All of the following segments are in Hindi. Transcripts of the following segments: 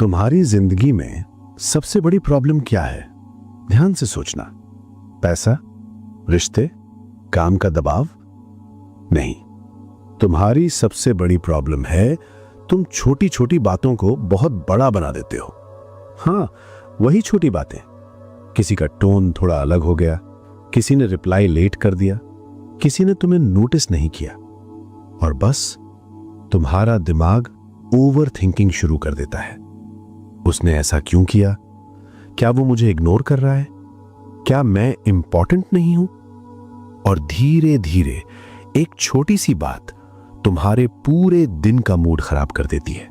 तुम्हारी जिंदगी में सबसे बड़ी प्रॉब्लम क्या है? ध्यान से सोचना। पैसा, रिश्ते, काम का दबाव? नहीं, तुम्हारी सबसे बड़ी प्रॉब्लम है तुम छोटी छोटी बातों को बहुत बड़ा बना देते हो। हाँ, वही छोटी बातें। किसी का टोन थोड़ा अलग हो गया, किसी ने रिप्लाई लेट कर दिया, किसी ने तुम्हें नोटिस नहीं किया, और बस तुम्हारा दिमाग ओवर थिंकिंग शुरू कर देता है। उसने ऐसा क्यों किया? क्या वो मुझे इग्नोर कर रहा है? क्या मैं इंपॉर्टेंट नहीं हूं? और धीरे धीरे एक छोटी सी बात तुम्हारे पूरे दिन का मूड खराब कर देती है।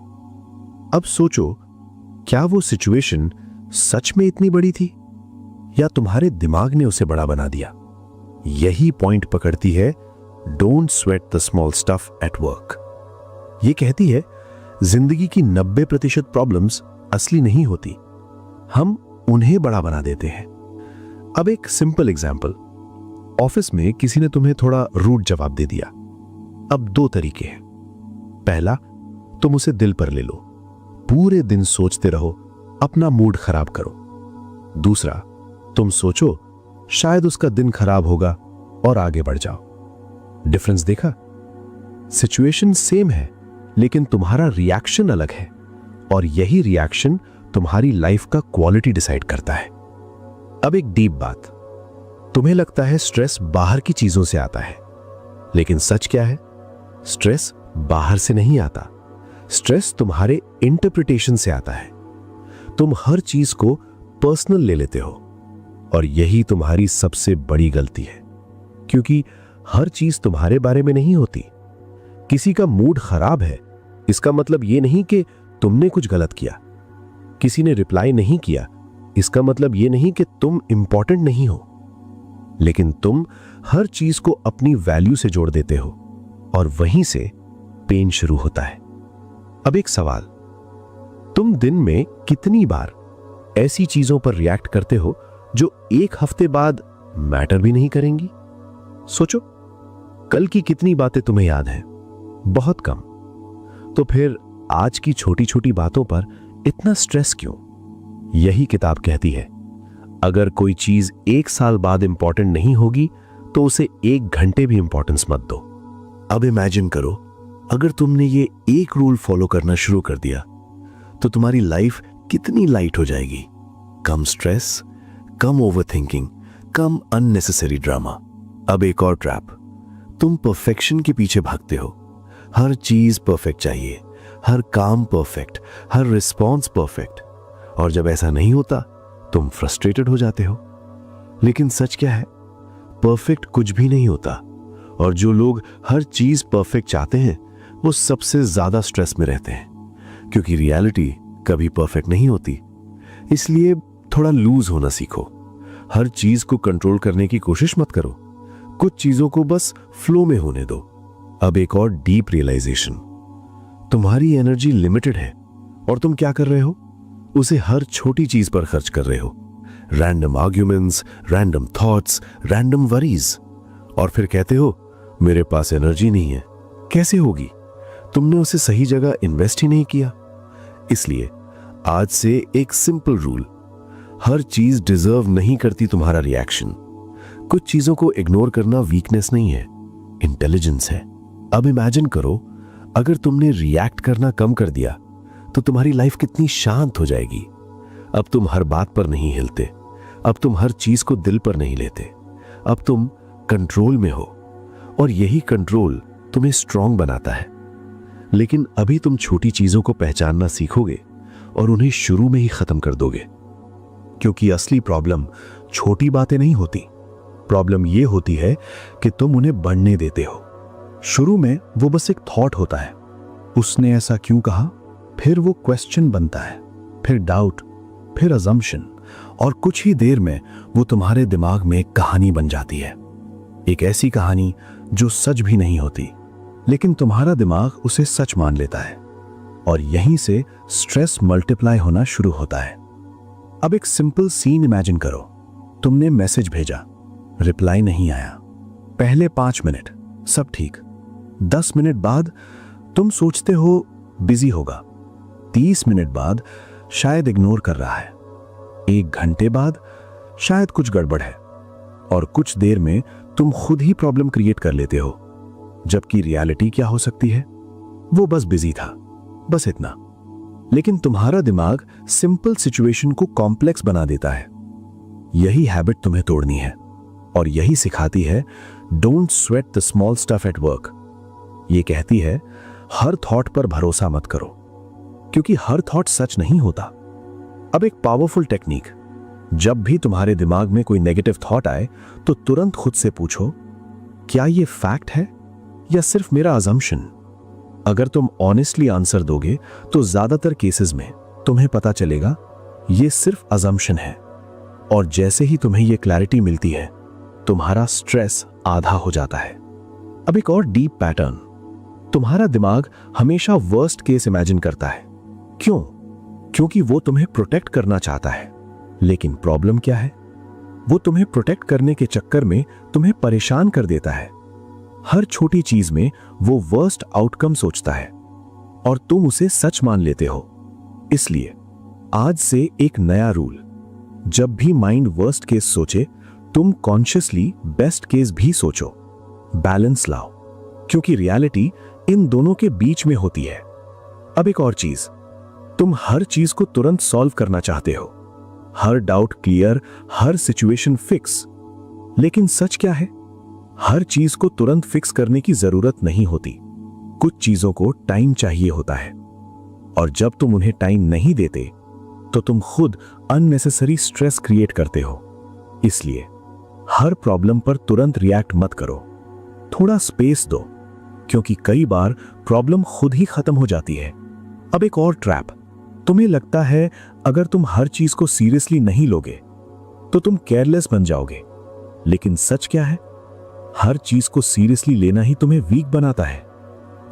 अब सोचो, क्या वो सिचुएशन सच में इतनी बड़ी थी या तुम्हारे दिमाग ने उसे बड़ा बना दिया? यही पॉइंट पकड़ती है don't sweat the small stuff at work. ये कहती है जिंदगी की 90% प्रॉब्लम्स असली नहीं होती, हम उन्हें बड़ा बना देते हैं। अब एक सिंपल एग्जांपल, ऑफिस में किसी ने तुम्हें थोड़ा रूड जवाब दे दिया। अब दो तरीके हैं। पहला, तुम उसे दिल पर ले लो, पूरे दिन सोचते रहो, अपना मूड खराब करो। दूसरा, तुम सोचो शायद उसका दिन खराब होगा और आगे बढ़ जाओ। डिफरेंस देखा? सिचुएशन सेम है लेकिन तुम्हारा रिएक्शन अलग है, और यही रिएक्शन तुम्हारी लाइफ का क्वालिटी डिसाइड करता है। अब एक डीप बात, तुम्हें लगता है स्ट्रेस बाहर की चीजों से आता है, लेकिन सच क्या है? स्ट्रेस बाहर से नहीं आता, स्ट्रेस तुम्हारे इंटरप्रिटेशन से आता है। तुम हर चीज को पर्सनल ले लेते हो, और यही तुम्हारी सबसे बड़ी गलती है, क्योंकि हर चीज तुम्हारे बारे में नहीं होती। किसी का मूड खराब है, इसका मतलब यह नहीं कि तुमने कुछ गलत किया। किसी ने रिप्लाई नहीं किया, इसका मतलब यह नहीं कि तुम इंपॉर्टेंट नहीं हो। लेकिन तुम हर चीज को अपनी वैल्यू से जोड़ देते हो, और वहीं से पेन शुरू होता है। अब एक सवाल, तुम दिन में कितनी बार ऐसी चीजों पर रिएक्ट करते हो जो एक हफ्ते बाद मैटर भी नहीं करेंगी? सोचो, कल की कितनी बातें तुम्हें याद हैं? बहुत कम। तो फिर आज की छोटी छोटी बातों पर इतना स्ट्रेस क्यों? यही किताब कहती है, अगर कोई चीज 1 साल बाद इंपॉर्टेंट नहीं होगी तो उसे 1 घंटे भी इंपॉर्टेंस मत दो। अब इमेजिन करो, अगर तुमने ये एक रूल फॉलो करना शुरू कर दिया तो तुम्हारी लाइफ कितनी लाइट हो जाएगी। कम स्ट्रेस, कम ओवरथिंकिंग, कम अननेसेसरी ड्रामा। अब एक और ट्रैप, तुम परफेक्शन के पीछे भागते हो। हर चीज परफेक्ट चाहिए, हर काम परफेक्ट, हर रिस्पॉन्स परफेक्ट, और जब ऐसा नहीं होता तुम फ्रस्ट्रेटेड हो जाते हो। लेकिन सच क्या है? परफेक्ट कुछ भी नहीं होता, और जो लोग हर चीज परफेक्ट चाहते हैं वो सबसे ज्यादा स्ट्रेस में रहते हैं, क्योंकि रियलिटी कभी परफेक्ट नहीं होती। इसलिए थोड़ा लूज होना सीखो। हर चीज को कंट्रोल करने की कोशिश मत करो, कुछ चीजों को बस फ्लो में होने दो। अब एक और डीप रियलाइजेशन, तुम्हारी एनर्जी लिमिटेड है, और तुम क्या कर रहे हो? उसे हर छोटी चीज पर खर्च कर रहे हो। Random arguments, random thoughts, random worries, और फिर कहते हो मेरे पास एनर्जी नहीं है। कैसे होगी? तुमने उसे सही जगह इन्वेस्ट ही नहीं किया। इसलिए आज से एक सिंपल रूल, हर चीज डिजर्व नहीं करती तुम्हारा रिएक्शन। कुछ चीजों को इग्नोर करना वीकनेस नहीं है, इंटेलिजेंस है। अब इमेजिन करो, अगर तुमने रिएक्ट करना कम कर दिया तो तुम्हारी लाइफ कितनी शांत हो जाएगी। अब तुम हर बात पर नहीं हिलते, अब तुम हर चीज को दिल पर नहीं लेते, अब तुम कंट्रोल में हो, और यही कंट्रोल तुम्हें स्ट्रांग बनाता है। लेकिन अभी तुम छोटी चीजों को पहचानना सीखोगे और उन्हें शुरू में ही खत्म कर दोगे, क्योंकि असली प्रॉब्लम छोटी बातें नहीं होती। प्रॉब्लम यह होती है कि तुम उन्हें बढ़ने देते हो। शुरू में वो बस एक थॉट होता है, उसने ऐसा क्यों कहा, फिर वो क्वेश्चन बनता है, फिर डाउट, फिर अजम्पशन, और कुछ ही देर में वो तुम्हारे दिमाग में एक कहानी बन जाती है। एक ऐसी कहानी जो सच भी नहीं होती, लेकिन तुम्हारा दिमाग उसे सच मान लेता है, और यहीं से स्ट्रेस मल्टीप्लाई होना शुरू होता है। अब एक सिंपल सीन इमेजिन करो, तुमने मैसेज भेजा, रिप्लाई नहीं आया। पहले 5 मिनट सब ठीक, 10 मिनट बाद तुम सोचते हो बिजी होगा, 30 मिनट बाद शायद इग्नोर कर रहा है। 1 घंटे बाद शायद कुछ गड़बड़ है, और कुछ देर में तुम खुद ही प्रॉब्लम क्रिएट कर लेते हो। जबकि रियलिटी क्या हो सकती है? वो बस बिजी था, बस इतना। लेकिन तुम्हारा दिमाग सिंपल सिचुएशन को कॉम्प्लेक्स बना देता है। यही हैबिट तुम्हें तोड़नी है, और यही सिखाती है don't sweat the small stuff at work. ये कहती है हर थॉट पर भरोसा मत करो, क्योंकि हर थॉट सच नहीं होता। अब एक पावरफुल टेक्निक, जब भी तुम्हारे दिमाग में कोई नेगेटिव थॉट आए तो तुरंत खुद से पूछो, क्या ये फैक्ट है या सिर्फ मेरा अजम्पशन? अगर तुम ऑनेस्टली आंसर दोगे तो ज्यादातर केसेस में तुम्हें पता चलेगा ये सिर्फ अजम्पशन है। और जैसे ही तुम्हें ये क्लैरिटी मिलती है, तुम्हारा स्ट्रेस आधा हो जाता है। अब एक और डीप पैटर्न, तुम्हारा दिमाग हमेशा वर्स्ट केस इमेजिन करता है। क्यों? क्योंकि वो तुम्हें प्रोटेक्ट करना चाहता है। लेकिन प्रॉब्लम क्या है? वो तुम्हें प्रोटेक्ट करने के चक्कर में तुम्हें परेशान कर देता है। हर छोटी चीज में वो वर्स्ट आउटकम सोचता है, और तुम उसे सच मान लेते हो। इसलिए आज से एक नया रूल, जब भी माइंड वर्स्ट केस सोचे, तुम कॉन्शियसली बेस्ट केस भी सोचो। बैलेंस लाओ, क्योंकि रियलिटी इन दोनों के बीच में होती है। अब एक और चीज, तुम हर चीज को तुरंत सॉल्व करना चाहते हो, हर डाउट क्लियर, हर सिचुएशन फिक्स। लेकिन सच क्या है? हर चीज को तुरंत फिक्स करने की जरूरत नहीं होती। कुछ चीजों को टाइम चाहिए होता है, और जब तुम उन्हें टाइम नहीं देते तो तुम खुद अननेसेसरी स्ट्रेस क्रिएट करते हो। इसलिए हर प्रॉब्लम पर तुरंत रिएक्ट मत करो, थोड़ा स्पेस दो, क्योंकि कई बार प्रॉब्लम खुद ही खत्म हो जाती है। अब एक और ट्रैप, तुम्हें लगता है अगर तुम हर चीज को सीरियसली नहीं लोगे तो तुम केयरलेस बन जाओगे। लेकिन सच क्या है? हर चीज को सीरियसली लेना ही तुम्हें वीक बनाता है,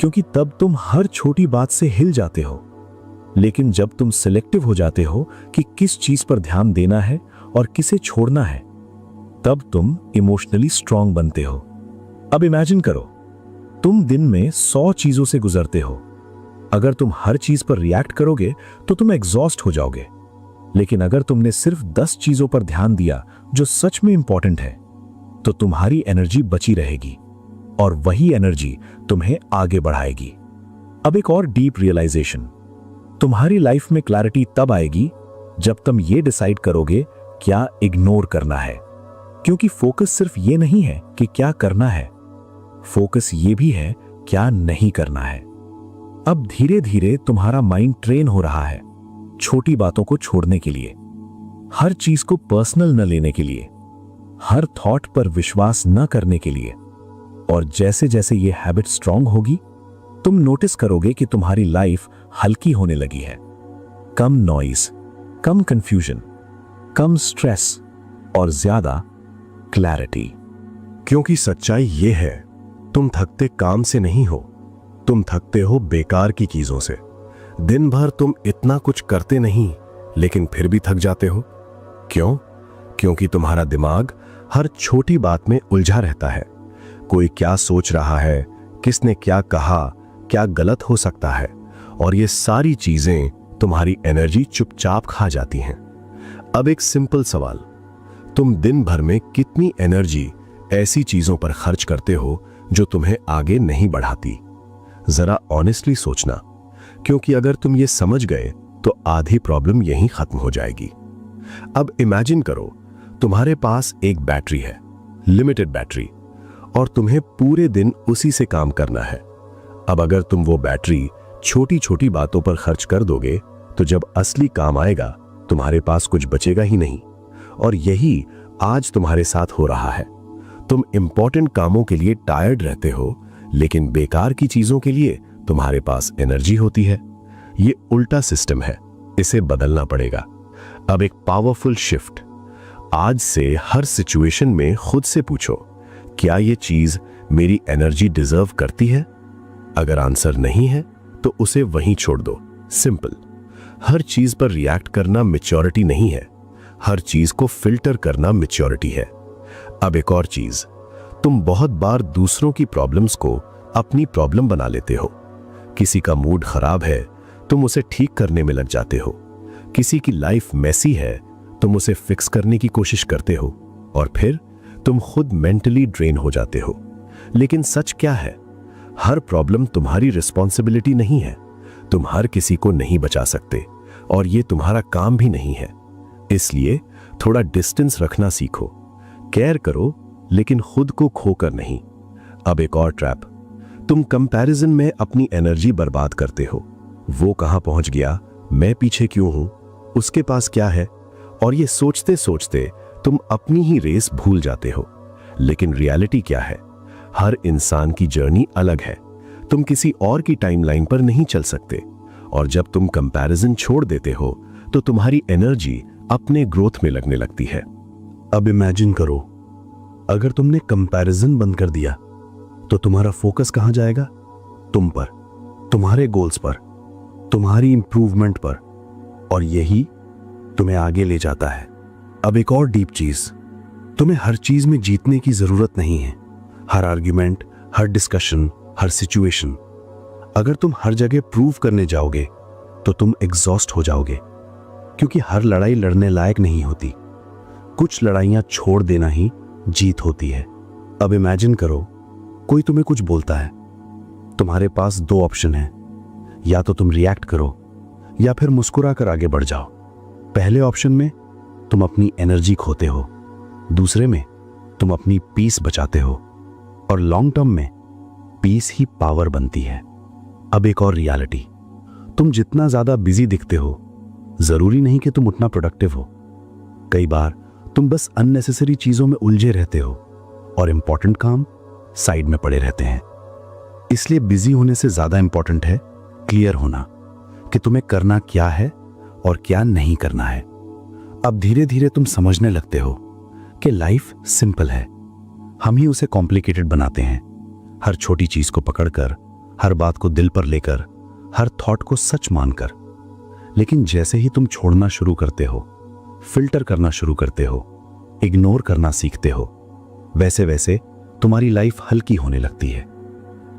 क्योंकि तब तुम हर छोटी बात से हिल जाते हो। लेकिन जब तुम सिलेक्टिव हो जाते हो कि किस चीज पर ध्यान देना है और किसे छोड़ना है, तब तुम इमोशनली स्ट्रांग बनते हो। अब इमेजिन करो, तुम दिन में 100 चीजों से गुजरते हो। अगर तुम हर चीज पर रिएक्ट करोगे तो तुम एग्जॉस्ट हो जाओगे। लेकिन अगर तुमने सिर्फ 10 चीजों पर ध्यान दिया जो सच में इंपॉर्टेंट है, तो तुम्हारी एनर्जी बची रहेगी, और वही एनर्जी तुम्हें आगे बढ़ाएगी। अब एक और डीप रियलाइजेशन, तुम्हारी लाइफ में क्लैरिटी तब आएगी जब तुम ये डिसाइड करोगे क्या इग्नोर करना है। क्योंकि फोकस सिर्फ ये नहीं है कि क्या करना है, फोकस ये भी है क्या नहीं करना है। अब धीरे धीरे तुम्हारा माइंड ट्रेन हो रहा है छोटी बातों को छोड़ने के लिए, हर चीज को पर्सनल न लेने के लिए, हर थॉट पर विश्वास न करने के लिए। और जैसे जैसे ये हैबिट स्ट्रांग होगी, तुम नोटिस करोगे कि तुम्हारी लाइफ हल्की होने लगी है। कम नॉइज, कम कंफ्यूजन, कम स्ट्रेस, और ज्यादा क्लैरिटी। क्योंकि सच्चाई ये है, तुम थकते काम से नहीं हो, तुम थकते हो बेकार की चीजों से। दिन भर तुम इतना कुछ करते नहीं, लेकिन फिर भी थक जाते हो। क्यों? क्योंकि तुम्हारा दिमाग हर छोटी बात में उलझा रहता है। कोई क्या सोच रहा है, किसने क्या कहा, क्या गलत हो सकता है, और ये सारी चीजें तुम्हारी एनर्जी चुपचाप खा जाती हैं। अब एक सिंपल सवाल, तुम दिन भर में कितनी एनर्जी ऐसी चीजों पर खर्च करते हो जो तुम्हें आगे नहीं बढ़ाती? जरा ऑनेस्टली सोचना, क्योंकि अगर तुम ये समझ गए तो आधी प्रॉब्लम यहीं खत्म हो जाएगी। अब इमेजिन करो, तुम्हारे पास एक बैटरी है, लिमिटेड बैटरी, और तुम्हें पूरे दिन उसी से काम करना है। अब अगर तुम वो बैटरी छोटी छोटी बातों पर खर्च कर दोगे, तो जब असली काम आएगा तुम्हारे पास कुछ बचेगा ही नहीं। और यही आज तुम्हारे साथ हो रहा है। तुम इंपॉर्टेंट कामों के लिए टायर्ड रहते हो, लेकिन बेकार की चीजों के लिए तुम्हारे पास एनर्जी होती है। ये उल्टा सिस्टम है, इसे बदलना पड़ेगा। अब एक पावरफुल शिफ्ट, आज से हर सिचुएशन में खुद से पूछो, क्या ये चीज मेरी एनर्जी डिजर्व करती है? अगर आंसर नहीं है तो उसे वहीं छोड़ दो। सिंपल। हर चीज पर रिएक्ट करना मैच्योरिटी नहीं है, हर चीज को फिल्टर करना मैच्योरिटी है। अब एक और चीज, तुम बहुत बार दूसरों की प्रॉब्लम्स को अपनी प्रॉब्लम बना लेते हो। किसी का मूड खराब है, तुम उसे ठीक करने में लग जाते हो। किसी की लाइफ मेसी है, तुम उसे फिक्स करने की कोशिश करते हो और फिर तुम खुद मेंटली ड्रेन हो जाते हो। लेकिन सच क्या है? हर प्रॉब्लम तुम्हारी रिस्पॉन्सिबिलिटी नहीं है। तुम हर किसी को नहीं बचा सकते और ये तुम्हारा काम भी नहीं है। इसलिए थोड़ा डिस्टेंस रखना सीखो। केयर करो, लेकिन खुद को खोकर नहीं। अब एक और ट्रैप, तुम कंपैरिजन में अपनी एनर्जी बर्बाद करते हो। वो कहां पहुंच गया, मैं पीछे क्यों हूं, उसके पास क्या है, और ये सोचते सोचते तुम अपनी ही रेस भूल जाते हो। लेकिन रियलिटी क्या है? हर इंसान की जर्नी अलग है। तुम किसी और की टाइमलाइन पर नहीं चल सकते, और जब तुम कंपैरिजन छोड़ देते हो तो तुम्हारी एनर्जी अपने ग्रोथ में लगने लगती है। अब इमेजिन करो, अगर तुमने कंपैरिजन बंद कर दिया तो तुम्हारा फोकस कहां जाएगा? तुम पर, तुम्हारे गोल्स पर, तुम्हारी इंप्रूवमेंट पर, और यही तुम्हें आगे ले जाता है। अब एक और डीप चीज, तुम्हें हर चीज में जीतने की जरूरत नहीं है। हर आर्ग्यूमेंट, हर डिस्कशन, हर सिचुएशन। अगर तुम हर जगह प्रूव करने जाओगे तो तुम एग्जॉस्ट हो जाओगे, क्योंकि हर लड़ाई लड़ने लायक नहीं होती। कुछ लड़ाइयां छोड़ देना ही जीत होती है। अब इमेजिन करो, कोई तुम्हें कुछ बोलता है। तुम्हारे पास दो ऑप्शन हैं, या तो तुम रिएक्ट करो या फिर मुस्कुरा कर आगे बढ़ जाओ। पहले ऑप्शन में तुम अपनी एनर्जी खोते हो, दूसरे में तुम अपनी पीस बचाते हो, और लॉन्ग टर्म में पीस ही पावर बनती है। अब एक और रियलिटी, तुम जितना ज्यादा बिजी दिखते हो, जरूरी नहीं कि तुम उतना प्रोडक्टिव हो। कई बार तुम बस अननेसेसरी चीजों में उलझे रहते हो और इंपॉर्टेंट काम साइड में पड़े रहते हैं। इसलिए बिजी होने से ज्यादा इंपॉर्टेंट है क्लियर होना कि तुम्हें करना क्या है और क्या नहीं करना है। अब धीरे धीरे तुम समझने लगते हो कि लाइफ सिंपल है, हम ही उसे कॉम्प्लिकेटेड बनाते हैं। हर छोटी चीज को पकड़कर, हर बात को दिल पर लेकर, हर थॉट को सच मानकर। लेकिन जैसे ही तुम छोड़ना शुरू करते हो, फिल्टर करना शुरू करते हो, इग्नोर करना सीखते हो, वैसे वैसे तुम्हारी लाइफ हल्की होने लगती है।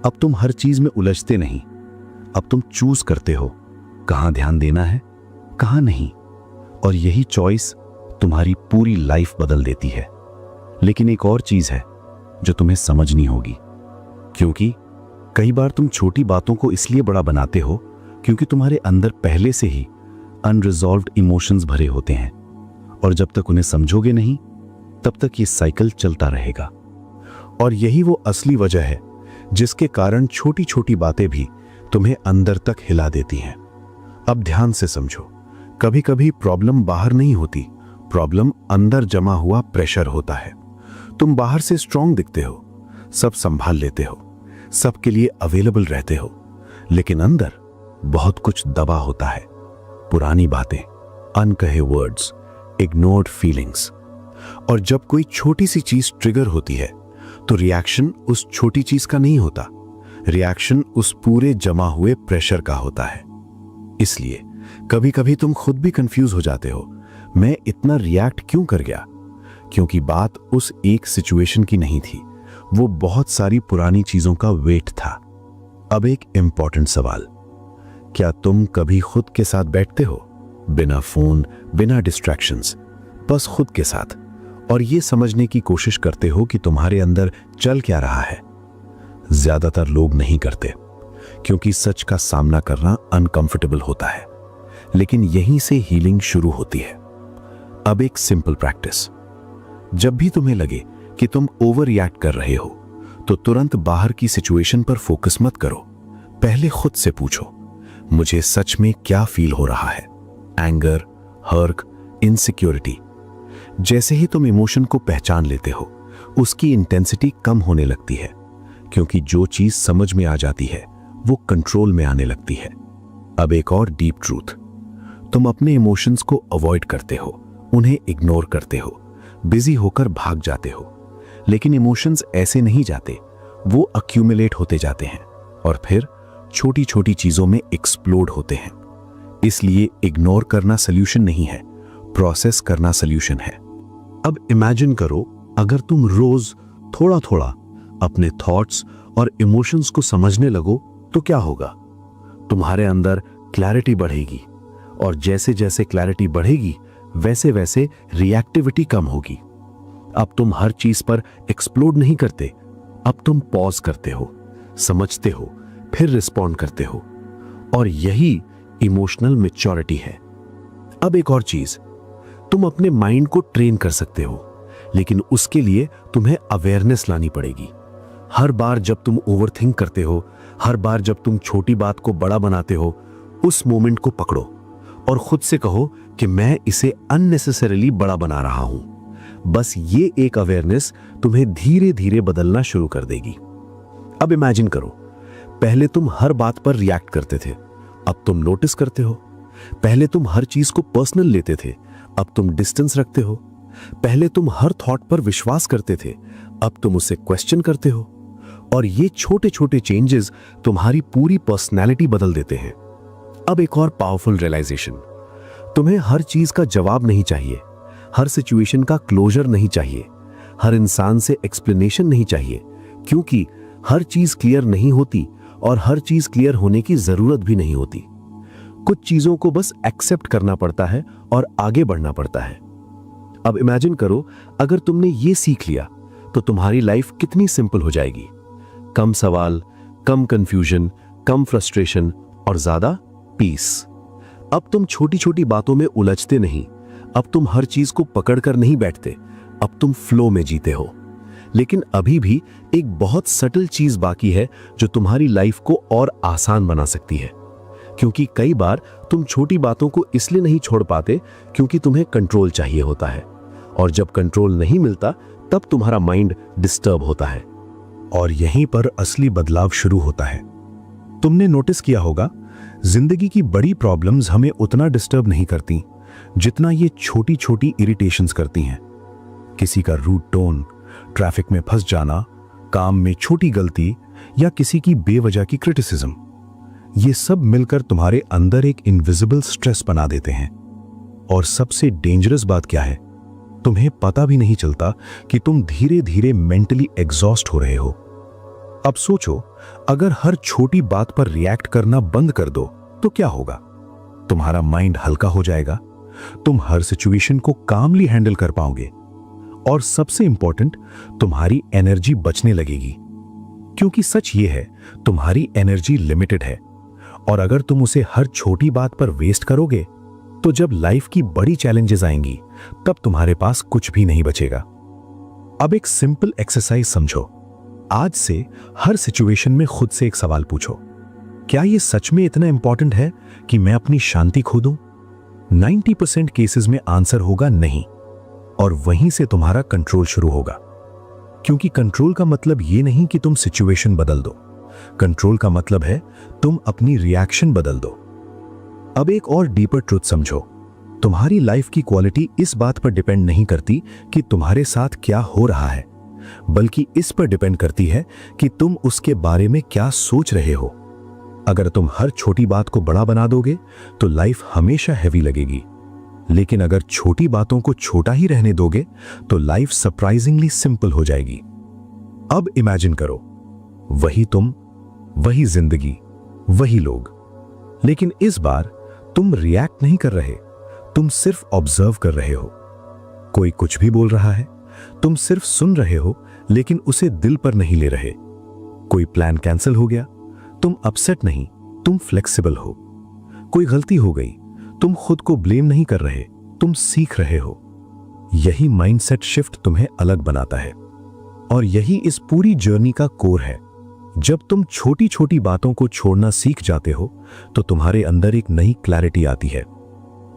अब तुम हर चीज में उलझते नहीं, अब तुम चूज करते हो कहां ध्यान देना है, कहां नहीं, और यही चॉइस तुम्हारी पूरी लाइफ बदल देती है। लेकिन एक और चीज है जो तुम्हें समझनी होगी, क्योंकि कई बार तुम छोटी बातों को इसलिए बड़ा बनाते हो क्योंकि तुम्हारे अंदर पहले से ही अनरिजॉल्व्ड इमोशंस भरे होते हैं, और जब तक उन्हें समझोगे नहीं तब तक ये साइकिल चलता रहेगा। और यही वो असली वजह है जिसके कारण छोटी छोटी बातें भी तुम्हें अंदर तक हिला देती हैं। अब ध्यान से समझो, कभी कभी प्रॉब्लम बाहर नहीं होती, प्रॉब्लम अंदर जमा हुआ प्रेशर होता है। तुम बाहर से स्ट्रांग दिखते हो, सब संभाल लेते हो, सबके लिए अवेलेबल रहते हो, लेकिन अंदर बहुत कुछ दबा होता है। पुरानी बातें, अनकहे वर्ड्स, इग्नोर्ड फीलिंग्स। और जब कोई छोटी सी चीज ट्रिगर होती है तो रिएक्शन उस छोटी चीज का नहीं होता, रिएक्शन उस पूरे जमा हुए प्रेशर का होता है। इसलिए कभी कभी तुम खुद भी कंफ्यूज हो जाते हो, मैं इतना रिएक्ट क्यों कर गया? क्योंकि बात उस एक सिचुएशन की नहीं थी, वो बहुत सारी पुरानी चीजों का वेट था। अब एक इंपॉर्टेंट सवाल, क्या तुम कभी खुद के साथ बैठते हो, बिना फोन, बिना डिस्ट्रैक्शंस, बस खुद के साथ, और ये समझने की कोशिश करते हो कि तुम्हारे अंदर चल क्या रहा है? ज्यादातर लोग नहीं करते, क्योंकि सच का सामना करना अनकंफर्टेबल होता है। लेकिन यहीं से हीलिंग शुरू होती है। अब एक सिंपल प्रैक्टिस, जब भी तुम्हें लगे कि तुम ओवर रिएक्ट कर रहे हो तो तुरंत बाहर की सिचुएशन पर फोकस मत करो। पहले खुद से पूछो, मुझे सच में क्या फील हो रहा है? Anger, hurt, insecurity. जैसे ही तुम इमोशन को पहचान लेते हो, उसकी इंटेंसिटी कम होने लगती है, क्योंकि जो चीज समझ में आ जाती है वो कंट्रोल में आने लगती है। अब एक और डीप ट्रूथ, तुम अपने इमोशंस को अवॉइड करते हो, उन्हें इग्नोर करते हो, बिजी होकर भाग जाते हो। लेकिन इमोशंस ऐसे नहीं जाते, वो अक्यूमुलेट होते जाते हैं और फिर छोटी छोटी चीजों में एक्सप्लोड होते हैं। इसलिए इग्नोर करना सल्यूशन नहीं है, प्रोसेस करना सल्यूशन है। अब इमेजिन करो, अगर तुम रोज थोड़ा थोड़ा अपने थॉट्स और इमोशंस को समझने लगो तो क्या होगा? तुम्हारे अंदर क्लैरिटी बढ़ेगी और जैसे जैसे क्लैरिटी बढ़ेगी वैसे वैसे रिएक्टिविटी कम होगी। अब तुम हर चीज पर एक्सप्लोड नहीं करते, अब तुम पॉज करते हो, समझते हो, फिर रिस्पॉन्ड करते हो। और यही इमोशनल मैच्योरिटी है। अब एक और चीज, तुम अपने माइंड को ट्रेन कर सकते हो, लेकिन उसके लिए तुम्हें अवेयरनेस लानी पड़ेगी। हर बार जब तुम ओवरथिंक करते हो, हर बार जब तुम छोटी बात को बड़ा बनाते हो, उस मोमेंट को पकड़ो और खुद से कहो कि मैं इसे अननेसेसरीली बड़ा बना रहा हूं। बस ये एक अवेयरनेस तुम्हें धीरे धीरे बदलना शुरू कर देगी। अब इमेजिन करो, पहले तुम हर बात पर रिएक्ट करते थे, अब तुम नोटिस करते हो। पहले तुम हर चीज को पर्सनल लेते थे, अब तुम डिस्टेंस रखते हो। पहले तुम हर थॉट पर विश्वास करते थे, अब तुम उसे क्वेश्चन करते हो। और ये छोटे छोटे चेंजेस तुम्हारी पूरी पर्सनैलिटी बदल देते हैं। अब एक और पावरफुल रियलाइजेशन, तुम्हें हर चीज का जवाब नहीं चाहिए, हर सिचुएशन का क्लोजर नहीं चाहिए, हर इंसान से एक्सप्लेनेशन नहीं चाहिए, क्योंकि हर चीज क्लियर नहीं होती और हर चीज क्लियर होने की जरूरत भी नहीं होती। कुछ चीजों को बस एक्सेप्ट करना पड़ता है और आगे बढ़ना पड़ता है। अब इमेजिन करो, अगर तुमने ये सीख लिया तो तुम्हारी लाइफ कितनी सिंपल हो जाएगी। कम सवाल, कम कंफ्यूजन, कम फ्रस्ट्रेशन और ज्यादा पीस। अब तुम छोटी छोटी बातों में उलझते नहीं, अब तुम हर चीज को पकड़कर नहीं बैठते, अब तुम फ्लो में जीते हो। लेकिन अभी भी एक बहुत सटल चीज बाकी है जो तुम्हारी लाइफ को और आसान बना सकती है। क्योंकि कई बार तुम छोटी बातों को इसलिए नहीं छोड़ पाते क्योंकि तुम्हें कंट्रोल चाहिए होता है, और जब कंट्रोल नहीं मिलता तब तुम्हारा माइंड डिस्टर्ब होता है। और यहीं पर असली बदलाव शुरू होता है। तुमने नोटिस किया होगा, जिंदगी की बड़ी प्रॉब्लम्स हमें उतना डिस्टर्ब नहीं करती जितना ये छोटी छोटी इरिटेशंस करती हैं। किसी का रूड टोन, ट्रैफिक में फंस जाना, काम में छोटी गलती या किसी की बेवजह की क्रिटिसिज्म, ये सब मिलकर तुम्हारे अंदर एक इनविजिबल स्ट्रेस बना देते हैं। और सबसे डेंजरस बात क्या है, तुम्हें पता भी नहीं चलता कि तुम धीरे धीरे मेंटली एग्जॉस्ट हो रहे हो। अब सोचो, अगर हर छोटी बात पर रिएक्ट करना बंद कर दो तो क्या होगा? तुम्हारा माइंड हल्का हो जाएगा, तुम हर सिचुएशन को कामली हैंडल कर पाओगे, और सबसे इंपॉर्टेंट, तुम्हारी एनर्जी बचने लगेगी। क्योंकि सच ये है, तुम्हारी एनर्जी लिमिटेड है, और अगर तुम उसे हर छोटी बात पर वेस्ट करोगे तो जब लाइफ की बड़ी चैलेंजेस आएंगी तब तुम्हारे पास कुछ भी नहीं बचेगा। अब एक सिंपल एक्सरसाइज समझो। आज से हर सिचुएशन में खुद से एक सवाल पूछो, क्या यह सच में इतना इंपॉर्टेंट है कि मैं अपनी शांति खो दूं? 90% केसेस में आंसर होगा नहीं, और वहीं से तुम्हारा कंट्रोल शुरू होगा। क्योंकि कंट्रोल का मतलब यह नहीं कि तुम सिचुएशन बदल दो, कंट्रोल का मतलब है तुम अपनी रिएक्शन बदल दो। अब एक और डीपर ट्रुथ समझो, तुम्हारी लाइफ की क्वालिटी इस बात पर डिपेंड नहीं करती कि तुम्हारे साथ क्या हो रहा है, बल्कि इस पर डिपेंड करती है कि तुम उसके बारे में क्या सोच रहे हो। अगर तुम हर छोटी बात को बड़ा बना दोगे तो लाइफ हमेशा हैवी लगेगी, लेकिन अगर छोटी बातों को छोटा ही रहने दोगे तो लाइफ सरप्राइजिंगली सिंपल हो जाएगी। अब इमेजिन करो, वही तुम, वही जिंदगी, वही लोग, लेकिन इस बार तुम रिएक्ट नहीं कर रहे, तुम सिर्फ ऑब्जर्व कर रहे हो। कोई कुछ भी बोल रहा है, तुम सिर्फ सुन रहे हो लेकिन उसे दिल पर नहीं ले रहे। कोई प्लान कैंसिल हो गया, तुम अपसेट नहीं, तुम फ्लेक्सिबल हो। कोई गलती हो गई, तुम खुद को ब्लेम नहीं कर रहे, तुम सीख रहे हो। यही माइंडसेट शिफ्ट तुम्हें अलग बनाता है, और यही इस पूरी जर्नी का कोर है। जब तुम छोटी छोटी बातों को छोड़ना सीख जाते हो तो तुम्हारे अंदर एक नई क्लैरिटी आती है।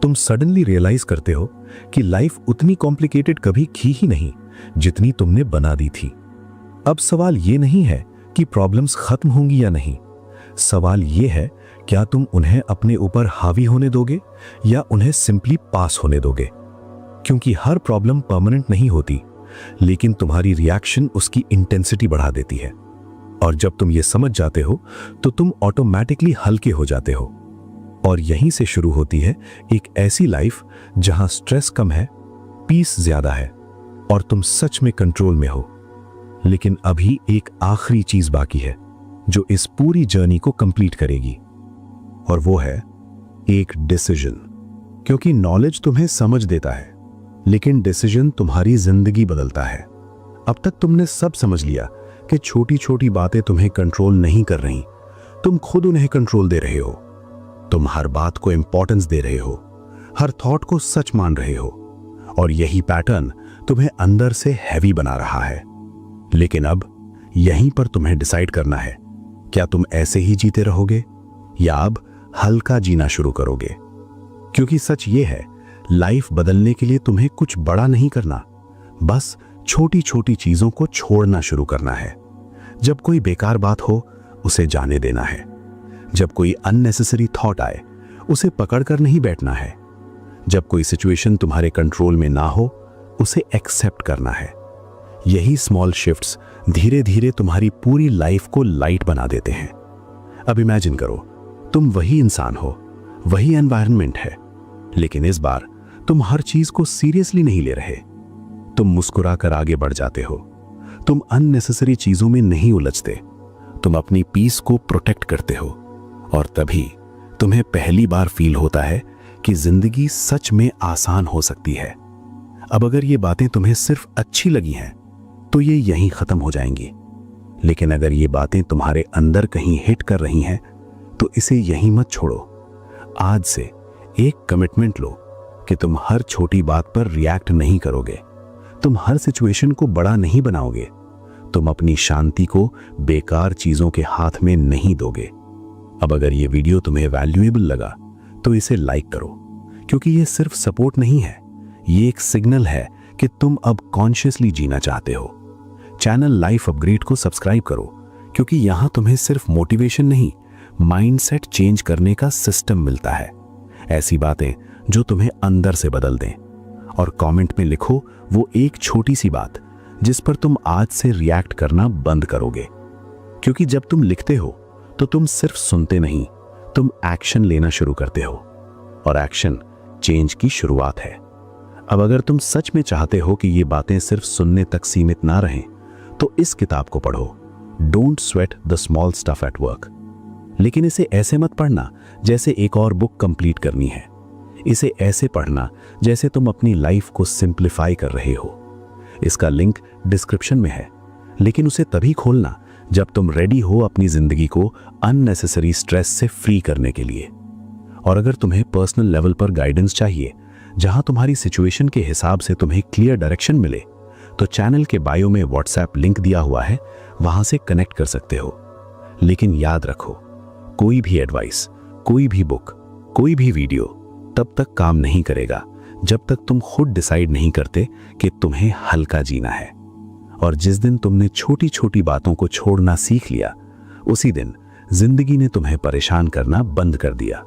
तुम सडनली रियलाइज करते हो कि लाइफ उतनी कॉम्प्लिकेटेड कभी थी ही नहीं जितनी तुमने बना दी थी। अब सवाल ये नहीं है कि प्रॉब्लम्स खत्म होंगी या नहीं, सवाल ये है क्या तुम उन्हें अपने ऊपर हावी होने दोगे या उन्हें सिंपली पास होने दोगे। क्योंकि हर प्रॉब्लम परमानेंट नहीं होती, लेकिन तुम्हारी रिएक्शन उसकी इंटेंसिटी बढ़ा देती है। और जब तुम ये समझ जाते हो तो तुम ऑटोमेटिकली हल्के हो जाते हो, और यहीं से शुरू होती है एक ऐसी लाइफ जहां स्ट्रेस कम है, पीस ज्यादा है, और तुम सच में कंट्रोल में हो। लेकिन अभी एक आखिरी चीज बाकी है जो इस पूरी जर्नी को कंप्लीट करेगी, और वो है एक डिसीजन। क्योंकि नॉलेज तुम्हें समझ देता है, लेकिन डिसीजन तुम्हारी जिंदगी बदलता है। अब तक तुमने सब समझ लिया कि छोटी छोटी बातें तुम्हें कंट्रोल नहीं कर रही, तुम खुद उन्हें कंट्रोल दे रहे हो। तुम हर बात को इंपॉर्टेंस दे रहे हो, हर थॉट को सच मान रहे हो, और यही पैटर्न तुम्हें अंदर से हैवी बना रहा है। लेकिन अब यहीं पर तुम्हें डिसाइड करना है, क्या तुम ऐसे ही जीते रहोगे या अब हल्का जीना शुरू करोगे। क्योंकि सच ये है, लाइफ बदलने के लिए तुम्हें कुछ बड़ा नहीं करना, बस छोटी छोटी चीजों को छोड़ना शुरू करना है। जब कोई बेकार बात हो उसे जाने देना है। जब कोई अननेसेसरी थॉट आए उसे पकड़कर नहीं बैठना है। जब कोई सिचुएशन तुम्हारे कंट्रोल में ना हो उसे एक्सेप्ट करना है। यही स्मॉल शिफ्ट्स धीरे धीरे तुम्हारी पूरी लाइफ को लाइट बना देते हैं। अब इमेजिन करो, तुम वही इंसान हो, वही एनवायरनमेंट है, लेकिन इस बार तुम हर चीज को सीरियसली नहीं ले रहे। तुम मुस्कुराकर आगे बढ़ जाते हो, तुम अननेसेसरी चीजों में नहीं उलझते, तुम अपनी पीस को प्रोटेक्ट करते हो, और तभी तुम्हें पहली बार फील होता है कि जिंदगी सच में आसान हो सकती है। अब अगर ये बातें तुम्हें सिर्फ अच्छी लगी हैं तो ये यहीं खत्म हो जाएंगी, लेकिन अगर ये बातें तुम्हारे अंदर कहीं हिट कर रही हैं तो इसे यहीं मत छोड़ो। आज से एक कमिटमेंट लो कि तुम हर छोटी बात पर रिएक्ट नहीं करोगे, तुम हर सिचुएशन को बड़ा नहीं बनाओगे, तुम अपनी शांति को बेकार चीजों के हाथ में नहीं दोगे। अब अगर ये वीडियो तुम्हें वैल्यूएबल लगा तो इसे लाइक करो, क्योंकि ये सिर्फ सपोर्ट नहीं है, ये एक सिग्नल है कि तुम अब कॉन्शियसली जीना चाहते हो। चैनल लाइफ अपग्रेड को सब्सक्राइब करो, क्योंकि यहां तुम्हें सिर्फ मोटिवेशन नहीं, माइंडसेट चेंज करने का सिस्टम मिलता है। ऐसी बातें जो तुम्हें अंदर से बदल दें। और कमेंट में लिखो वो एक छोटी सी बात जिस पर तुम आज से रिएक्ट करना बंद करोगे। क्योंकि जब तुम लिखते हो तो तुम सिर्फ सुनते नहीं, तुम एक्शन लेना शुरू करते हो, और एक्शन चेंज की शुरुआत है। अब अगर तुम सच में चाहते हो कि ये बातें सिर्फ सुनने तक सीमित ना रहें, तो इस किताब को पढ़ो, don't sweat the small stuff at work. लेकिन इसे ऐसे मत पढ़ना जैसे एक और बुक कंप्लीट करनी है। इसे ऐसे पढ़ना जैसे तुम अपनी लाइफ को सिंप्लीफाई कर रहे हो। इसका लिंक डिस्क्रिप्शन में है, लेकिन उसे तभी खोलना जब तुम रेडी हो अपनी जिंदगी को अननेसेसरी स्ट्रेस से फ्री करने के लिए। और अगर तुम्हें पर्सनल लेवल पर गाइडेंस चाहिए, जहां तुम्हारी सिचुएशन के हिसाब से तुम्हें क्लियर डायरेक्शन मिले, तो चैनल के बायो में व्हाट्सएप लिंक दिया हुआ है, वहां से कनेक्ट कर सकते हो। लेकिन याद रखो, कोई भी एडवाइस, कोई भी बुक, कोई भी वीडियो तब तक काम नहीं करेगा जब तक तुम खुद डिसाइड नहीं करते कि तुम्हें हल्का जीना है। और जिस दिन तुमने छोटी छोटी बातों को छोड़ना सीख लिया, उसी दिन जिंदगी ने तुम्हें परेशान करना बंद कर दिया।